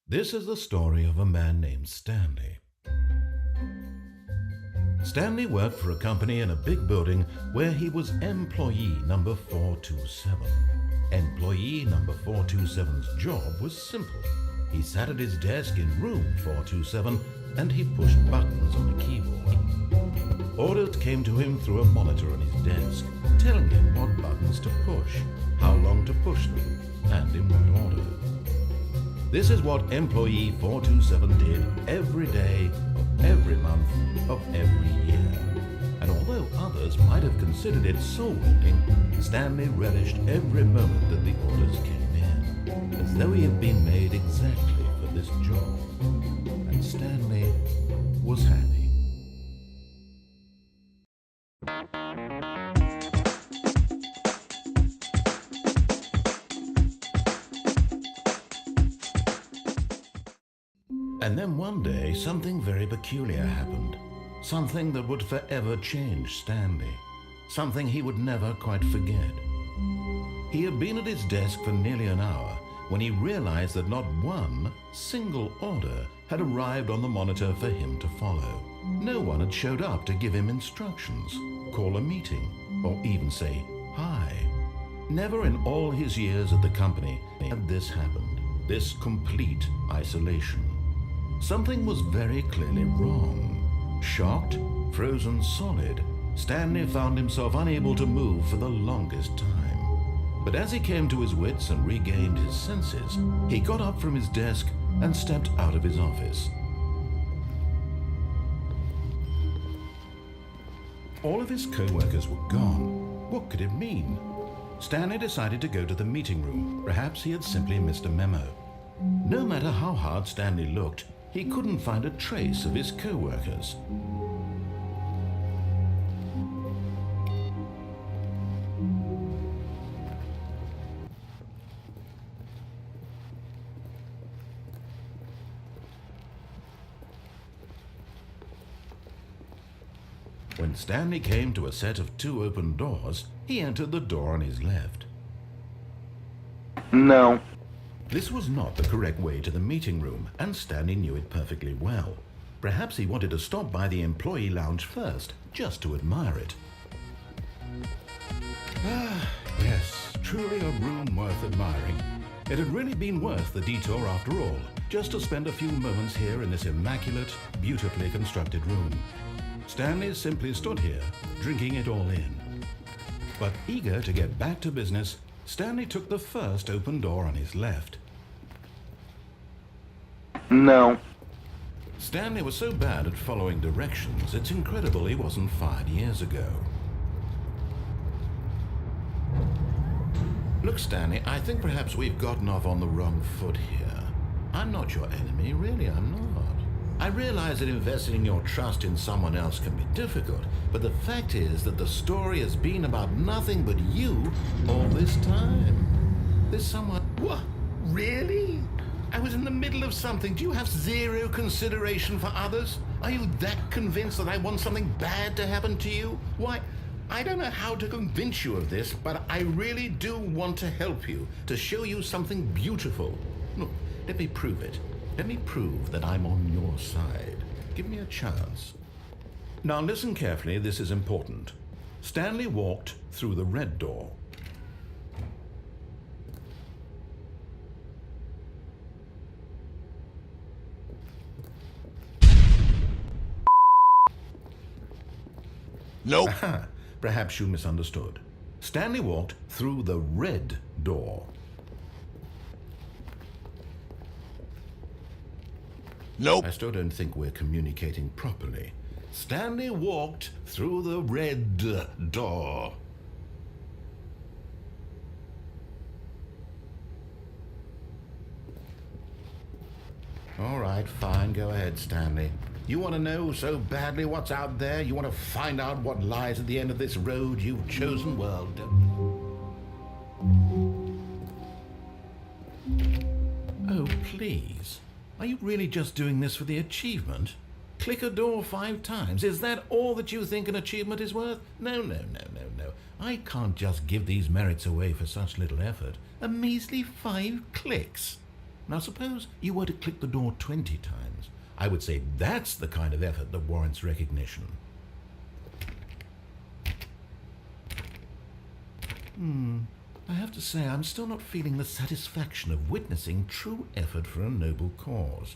This is the story of a man named Stanley. Stanley worked for a company in a big building where he was employee number 427. Employee number 427's job was simple. He sat at his desk in room 427 and he pushed buttons on a keyboard. Orders came to him through a monitor on his desk, telling him what buttons to push, how long to push them, and in what order. This is what employee 427 did every day of every month of every year. And although others might have considered it soul-rending, Stanley relished every moment that the orders came in, as though he had been made exactly for this job. And Stanley was happy. And then one day, something very peculiar happened. Something that would forever change Stanley. Something he would never quite forget. He had been at his desk for nearly an hour when he realized that not one single order had arrived on the monitor for him to follow. No one had showed up to give him instructions, call a meeting, or even say hi. Never in all his years at the company had this happened, this complete isolation. Something was very clearly wrong. Shocked, frozen solid, Stanley found himself unable to move for the longest time. But as he came to his wits and regained his senses, he got up from his desk and stepped out of his office. All of his co-workers were gone. What could it mean? Stanley decided to go to the meeting room. Perhaps he had simply missed a memo. No matter how hard Stanley looked, he couldn't find a trace of his co-workers. When Stanley came to a set of 2 open doors, he entered the door on his left. No. This was not the correct way to the meeting room, and Stanley knew it perfectly well. Perhaps he wanted to stop by the employee lounge first, just to admire it. Ah, yes, truly a room worth admiring. It had really been worth the detour after all, just to spend a few moments here in this immaculate, beautifully constructed room. Stanley simply stood here, drinking it all in. But eager to get back to business, Stanley took the first open door on his left. No. Stanley was so bad at following directions, it's incredible he wasn't fired years ago. Look, Stanley, I think perhaps we've gotten off on the wrong foot here. I'm not your enemy, really, I'm not. I realize that investing your trust in someone else can be difficult, but the fact is that the story has been about nothing but you all this time. There's someone... What? Really? I was in the middle of something. Do you have zero consideration for others? Are you that convinced that I want something bad to happen to you? Why, I don't know how to convince you of this, but I really do want to help you, to show you something beautiful. Look, let me prove it. Let me prove that I'm on your side. Give me a chance. Now listen carefully, this is important. Stanley walked through the red door. Nope. Aha, perhaps you misunderstood. Stanley walked through the red door. Nope. I still don't think we're communicating properly. Stanley walked through the red door. All right, fine, go ahead, Stanley. You want to know so badly what's out there? You want to find out what lies at the end of this road you've chosen? Well, oh, please. Are you really just doing this for the achievement? Click a door 5 times. Is that all that you think an achievement is worth? No. I can't just give these merits away for such little effort. A measly 5 clicks. Now suppose you were to click the door 20 times. I would say that's the kind of effort that warrants recognition. I have to say I'm still not feeling the satisfaction of witnessing true effort for a noble cause.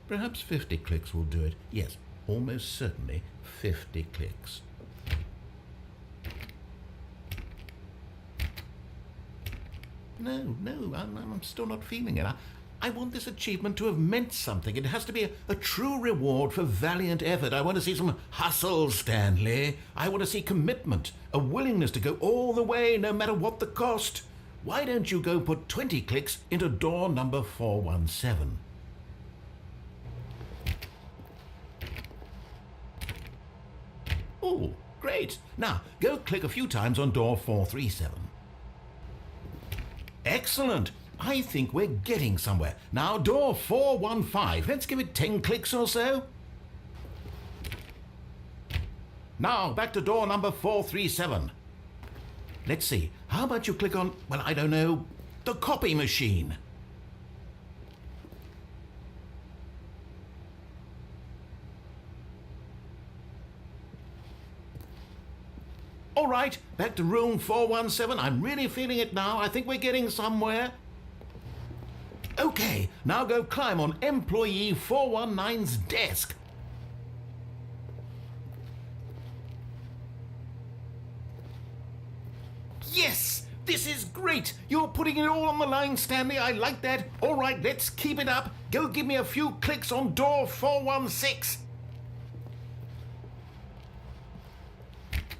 Perhaps 50 clicks will do it. Yes, almost certainly 50 clicks. No, I'm still not feeling it. I want this achievement to have meant something. It has to be a true reward for valiant effort. I want to see some hustle, Stanley. I want to see commitment, a willingness to go all the way, no matter what the cost. Why don't you go put 20 clicks into door number 417? Oh, great. Now, go click a few times on door 437. Excellent. I think we're getting somewhere. Now, door 415. Let's give it 10 clicks or so. Now, back to door number 437. Let's see. How about you click on, well, I don't know, the copy machine? All right, back to room 417. I'm really feeling it now. I think we're getting somewhere. Okay, now go climb on employee 419's desk. Yes, this is great. You're putting it all on the line, Stanley. I like that. All right, let's keep it up. Go give me a few clicks on door 416.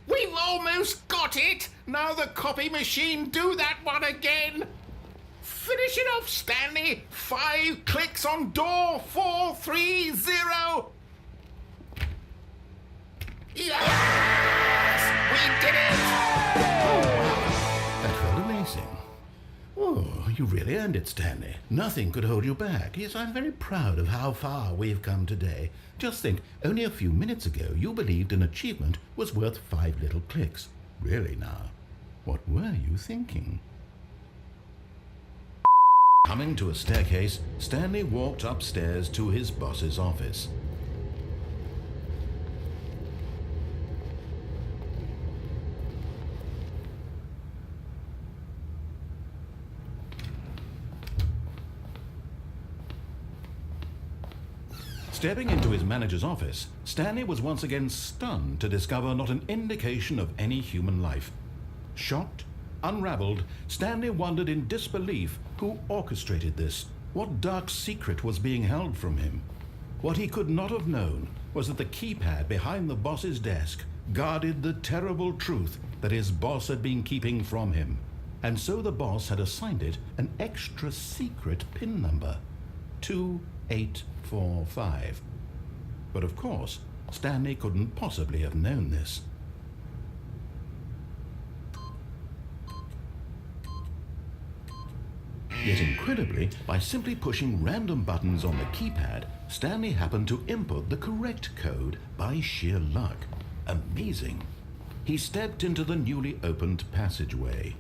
We've almost got it! Now the copy machine, do that one again! Finish it off, Stanley! 5 clicks on door 430! Yes! We did it! Oh, wow. That felt amazing. Oh, you really earned it, Stanley. Nothing could hold you back. Yes, I'm very proud of how far we've come today. Just think, only a few minutes ago you believed an achievement was worth 5 little clicks. Really now, what were you thinking? Coming to a staircase, Stanley walked upstairs to his boss's office. Stepping into his manager's office, Stanley was once again stunned to discover not an indication of any human life. Shocked, unraveled, Stanley wondered in disbelief who orchestrated this, what dark secret was being held from him. What he could not have known was that the keypad behind the boss's desk guarded the terrible truth that his boss had been keeping from him, and so the boss had assigned it an extra secret PIN number, 2845. But of course, Stanley couldn't possibly have known this. Yet incredibly, by simply pushing random buttons on the keypad, Stanley happened to input the correct code by sheer luck. Amazing. He stepped into the newly opened passageway.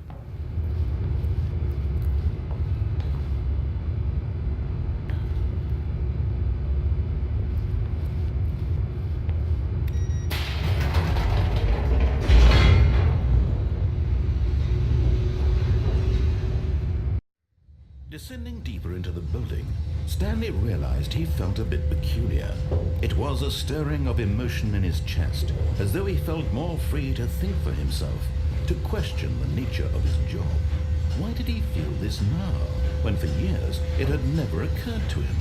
Descending deeper into the building, Stanley realized he felt a bit peculiar. It was a stirring of emotion in his chest, as though he felt more free to think for himself, to question the nature of his job. Why did he feel this now, when for years it had never occurred to him?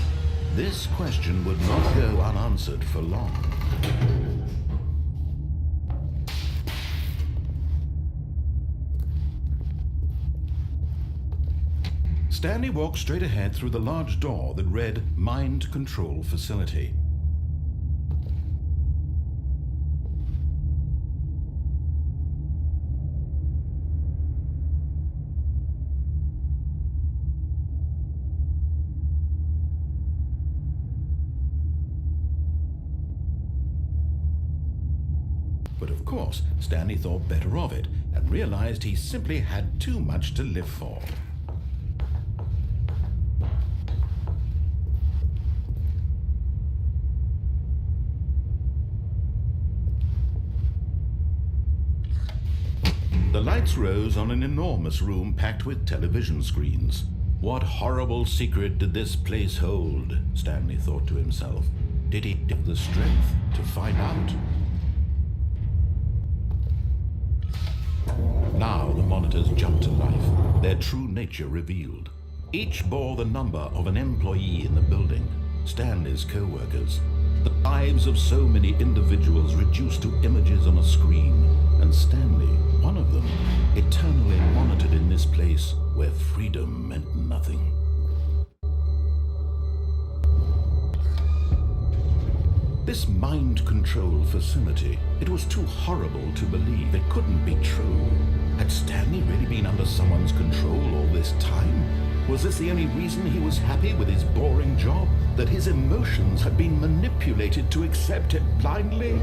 This question would not go unanswered for long. Stanley walked straight ahead through the large door that read Mind Control Facility. But of course, Stanley thought better of it and realized he simply had too much to live for. The lights rose on an enormous room packed with television screens. What horrible secret did this place hold? Stanley thought to himself. Did he have the strength to find out? Now the monitors jumped to life, their true nature revealed. Each bore the number of an employee in the building, Stanley's co-workers. The lives of so many individuals reduced to images on a screen, and Stanley, one of them, eternally monitored in this place where freedom meant nothing. This mind control facility, it was too horrible to believe. It couldn't be true. Had Stanley really been under someone's control all this time? Was this the only reason he was happy with his boring job? That his emotions had been manipulated to accept it blindly?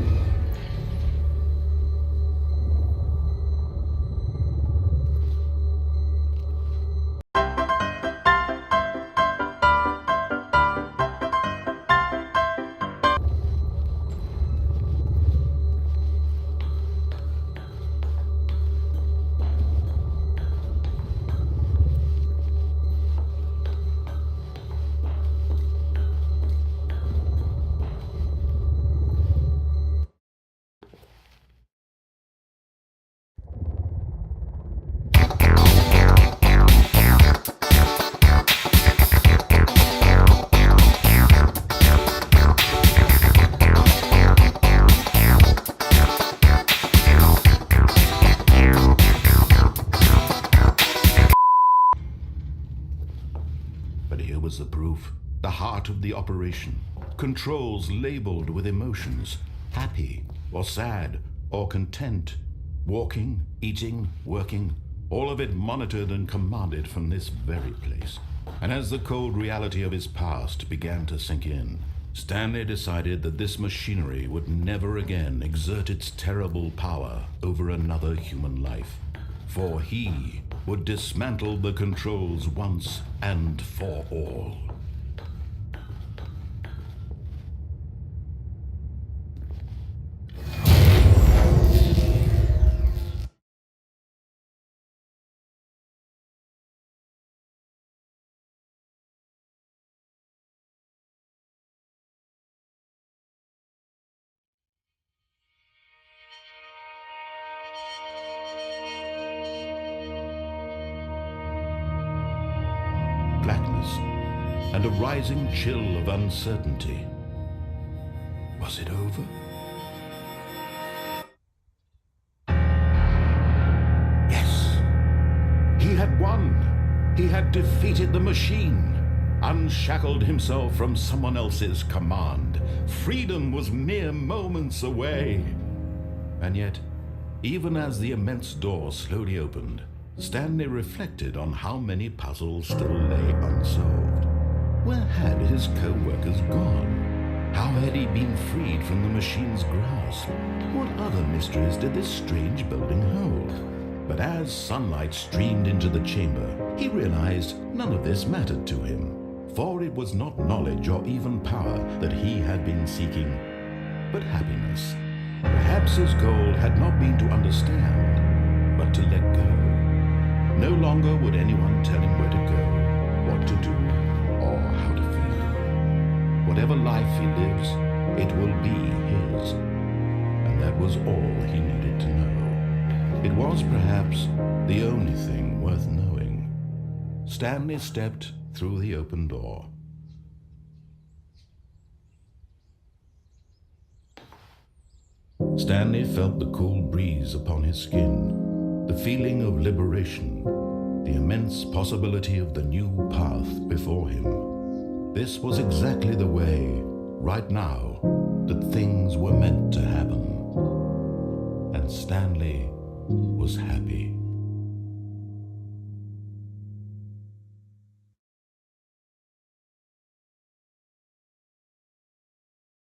Was the proof, the heart of the operation. Controls labeled with emotions, happy or sad or content. Walking, eating, working, all of it monitored and commanded from this very place. And as the cold reality of his past began to sink in, Stanley decided that this machinery would never again exert its terrible power over another human life. For he would dismantle the controls once and for all. Blackness and a rising chill of uncertainty. Was it over? Yes! He had won! He had defeated the machine, unshackled himself from someone else's command. Freedom was mere moments away. And yet, even as the immense door slowly opened, Stanley reflected on how many puzzles still lay unsolved. Where had his co-workers gone? How had he been freed from the machine's grasp? What other mysteries did this strange building hold? But as sunlight streamed into the chamber, he realized none of this mattered to him, for it was not knowledge or even power that he had been seeking, but happiness. Perhaps his goal had not been to understand, but to let go. No longer would anyone tell him where to go, what to do, or how to feel. Whatever life he lives, it will be his. And that was all he needed to know. It was perhaps the only thing worth knowing. Stanley stepped through the open door. Stanley felt the cool breeze upon his skin, the feeling of liberation, the immense possibility of the new path before him. This was exactly the way, right now, that things were meant to happen. And Stanley was happy.